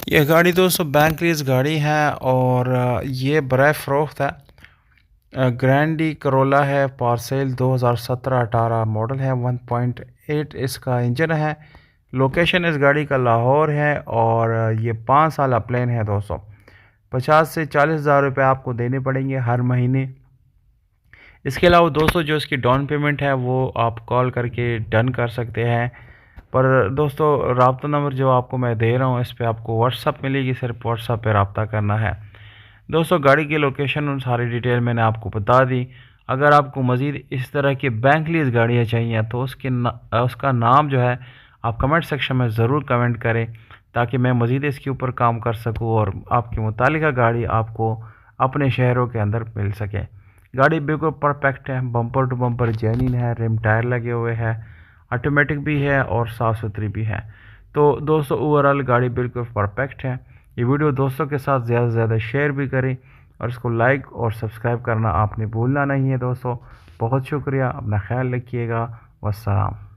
ये गाड़ी दोस्तों बैंक लीज गाड़ी है और ये बराए फ़रोख्त है। ग्रैंडी करोला है, फॉर सेल 2017-18 मॉडल है, 1.8 इसका इंजन है। लोकेशन इस गाड़ी का लाहौर है और ये 5 साल प्लान है दोस्तों। 50 से 40 हज़ार रुपये आपको देने पड़ेंगे हर महीने। इसके अलावा दोस्तों जो इसकी डाउन पेमेंट है वो आप कॉल करके डन कर सकते हैं। पर दोस्तों रब्ता नंबर जो आपको मैं दे रहा हूँ इस पर आपको व्हाट्सअप मिलेगी, सिर्फ व्हाट्सअप पे रब्ता करना है। दोस्तों गाड़ी की लोकेशन और सारी डिटेल मैंने आपको बता दी। अगर आपको मज़ीद इस तरह की बैंक लीज गाड़ियाँ चाहिए तो उसका नाम जो है आप कमेंट सेक्शन में ज़रूर कमेंट करें, ताकि मैं मज़ीद इसके ऊपर काम कर सकूँ और आपकी मुतालिका गाड़ी आपको अपने शहरों के अंदर मिल सके। गाड़ी बिल्कुल परफेक्ट है, बम्पर टू बम्पर जेन्युइन है, रिम टायर लगे हुए हैं, ऑटोमेटिक भी है और साफ़ सुथरी भी है। तो दोस्तों ओवरऑल गाड़ी बिल्कुल परफेक्ट है। ये वीडियो दोस्तों के साथ ज़्यादा से ज़्यादा शेयर भी करें और इसको लाइक और सब्सक्राइब करना आपने भूलना नहीं है दोस्तों। बहुत शुक्रिया, अपना ख्याल रखिएगा। वस्सलाम।